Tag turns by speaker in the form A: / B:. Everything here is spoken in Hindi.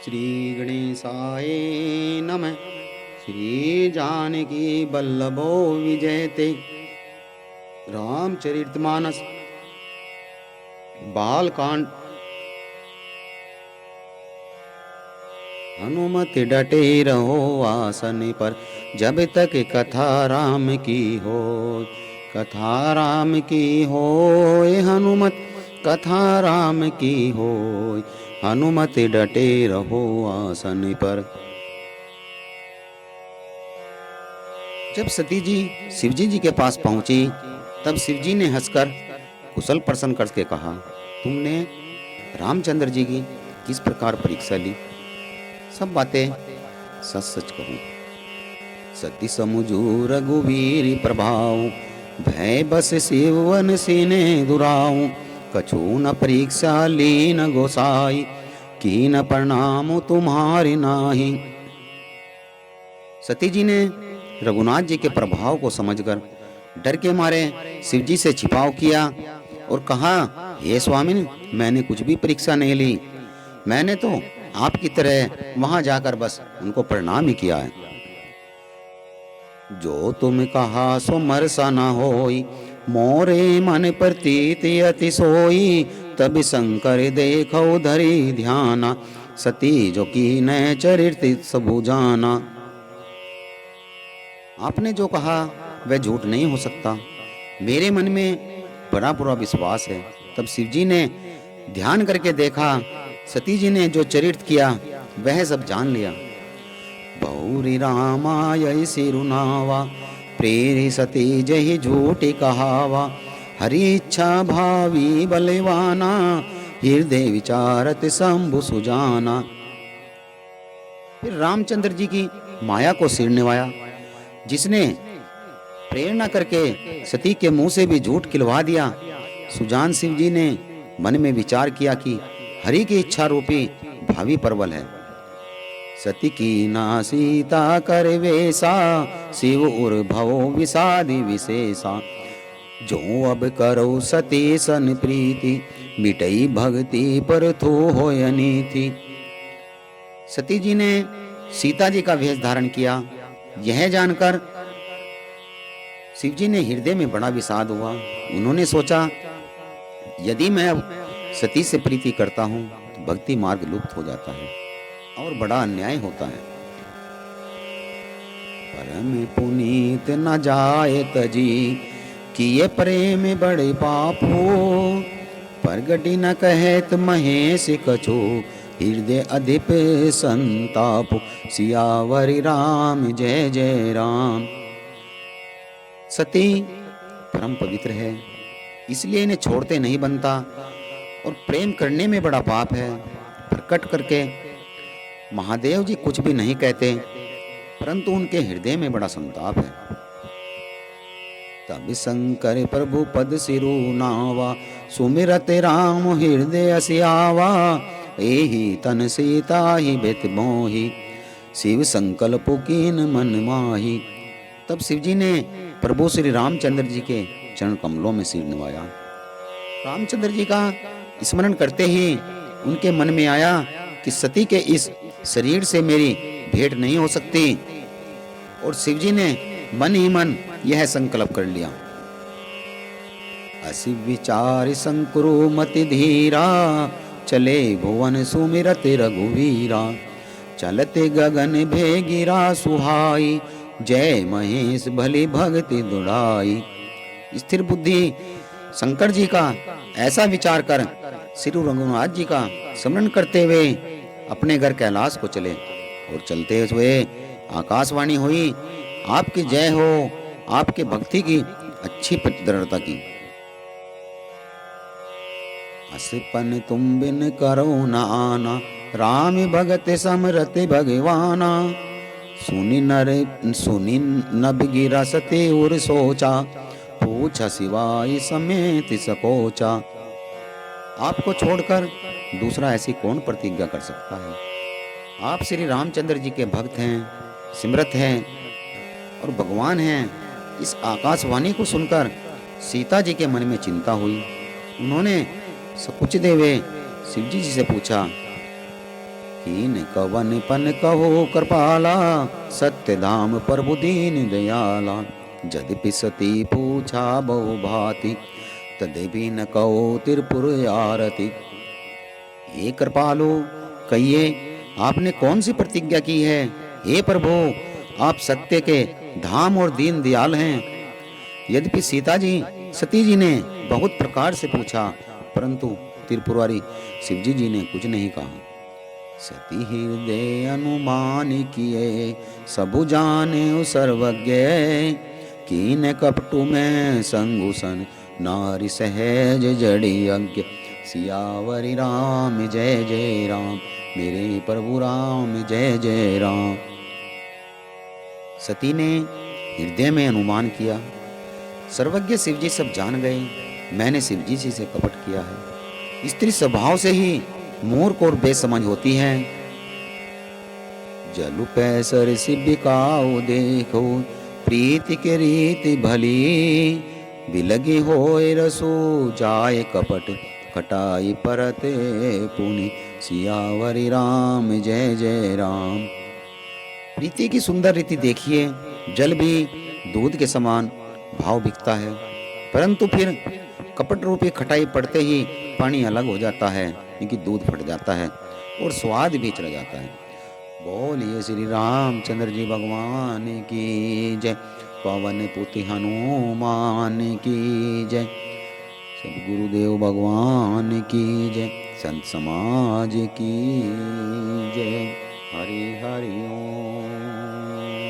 A: श्री गणेशाय नमः। श्री जानकी वल्लभो विजयते। रामचरितमानस बालकांड। हनुमत डटे रहो आसन पर, जब तक कथा राम की हो। कथा राम की होय हनुमत, कथा राम की होय। हनुमत डटे रहो आसन पर। जब सती जी शिवजी जी के पास पहुंची, तब शिवजी ने हंसकर कुशल प्रश्न करके कहा, तुमने रामचंद्र जी की किस प्रकार परीक्षा ली? सब बातें सच सच कहूं। सती समुझू रघुवीर प्रभाव, भय बस शिवन सीने दुराऊ। कछु न परीक्षा लीन गोसाई, कीन प्रणाम तुम्हारे नाही। सती जी ने रघुनाथ जी के प्रभाव को समझकर डर के मारे शिव जी से छिपाव किया और कहा, हे स्वामिन, मैंने कुछ भी परीक्षा नहीं ली। मैंने तो आपकी तरह वहां जाकर बस उनको प्रणाम ही किया है। जो तुम कहा सो मरसा न होई, मोरे मन प्रतीत अति सोई। तब शंकर देखो धरी ध्याना, सती जो की न चरित सबु जाना। आपने जो कहा वह झूठ नहीं हो सकता। मेरे मन में बड़ा पूरा विश्वास है। तब शिवजी ने ध्यान करके देखा, सती जी ने जो चरित्र किया वह सब जान लिया। बहुरी रामाय सिरुनावा, प्रेरी सती जही झूठी कहावा। हरि इच्छा भावी बलवाना, हृदय विचारत शंभु सुजाना। फिर रामचंद्र जी की माया को सिर निभाया, जिसने प्रेरणा करके सती के मुंह से भी झूठ खिलवा दिया। सुजान शिव जी ने मन में विचार किया कि हरि की इच्छा रूपी भावी परवल है। सती की ना सीता कर वेसा, शिव उर भवो विषादि विशेषा। जो अब करो सती सन प्रीति, मिटई भक्ति पर थो होय नीति। सती जी ने सीता जी का वेश धारण किया। यह जानकर शिवजी ने हृदय में बड़ा विषाद हुआ। उन्होंने सोचा, यदि मैं अब सती से प्रीति करता हूं तो भक्ति मार्ग लुप्त हो जाता है और बड़ा अन्याय होता है। परम पुनीत न जाए तजी, किए प्रेम बड़े पाप हो। प्रगति न कहत महेश कछो, हृदय अधिप संताप। सियावर राम जय जय राम। सती परम पवित्र है, इसलिए इन्हें छोड़ते नहीं बनता और प्रेम करने में बड़ा पाप है। प्रकट करके महादेव जी कुछ भी नहीं कहते, परंतु उनके हृदय में बड़ा संताप है। तब शंकर प्रभु पद सिरु नावा, सुमिरत राम हृदय सियावा। एहि तन सीता ही बेत मोहि, शिव संकल्प कीन मन माही। तब शिवजी ने प्रभु श्री रामचंद्र जी के चरण कमलों में सिर नवाया। रामचंद्र जी का स्मरण करते ही उनके मन में आया कि सती के इस शरीर से मेरी भेंट नहीं हो सकती, और शिवजी ने मन ही मन यह संकल्प कर लिया। असी विचार संकुरु मति धीरा, चले भुवन सुमिरत रघुवीरा। चलते गगन भेगिरा सुहाई, जय महेश भली भक्ति दुढ़ाई। स्थिर बुद्धि शंकर जी का ऐसा विचार कर श्री रघुनाथ जी का स्मरण करते हुए अपने घर कैलाश को चले, और चलते हुए आकाशवाणी हुई, आपकी जय हो, आपके भक्ति की अच्छी दृढ़ता की। असपन तुम बिन करो न आना, राम भगत समरत भगवाना। सुनी नभ गिरा सते उर सोचा, पूछा सिवाय समेत सकोचा। आपको छोड़कर दूसरा ऐसी कौन प्रतिज्ञा कर सकता है? आप श्री रामचंद्र जी के भक्त हैं, सिमरत हैं और भगवान हैं। इस आकाशवाणी को सुनकर सीता जी के मन में चिंता हुई। उन्होंने सकुचते हुए शिवजी जी से पूछा, कीन कवन पन कहो कृपाला, सत्य धाम प्रभु दीन दयाला। यद्यपि सती पूछा बहु भांति, तद्यपि न कहो त्रिपुर आरती। हे कृपालु, कहिए आपने कौन सी प्रतिज्ञा की है? हे प्रभु, आप सत्य के धाम और दीन दयाल हैं। यद्यपि सीता जी सती जी ने बहुत प्रकार से पूछा, परंतु त्रिपुरारी शिवजी जी ने कुछ नहीं कहा। सती हृदय अनुमान किए, सबु जाने सर्वज्ञ। कीन कपटु में संगुसन, नारी सहज जड़ी यज्ञ। सियावरी राम जय जय राम, मेरे प्रभु राम जय जय राम। सती ने हृदय में अनुमान किया, सर्वज्ञ शिवजी सब जान गए, मैंने शिवजी जी से कपट किया है। स्त्री स्वभाव से ही मूर्ख और बेसमझ होती है। जलु पैसर सिबिकाओ देखो, प्रीति के रीति भली। बिलगी होए रसो जाए कपट, खटाई परते पुनि। सियावरी राम जय जय राम। प्रीति की सुंदर रीति देखिए, जल भी दूध के समान भाव बिकता है, परंतु फिर कपट रूपी खटाई पड़ते ही पानी अलग हो जाता है, क्योंकि दूध फट जाता है और स्वाद भी चला जाता है। बोलिए श्री रामचंद्र जी भगवान की जय, पवन पुति हनुमान की जय, सदगुरुदेव भगवान की जय, संत समाज की जय। हरि हरि ओम।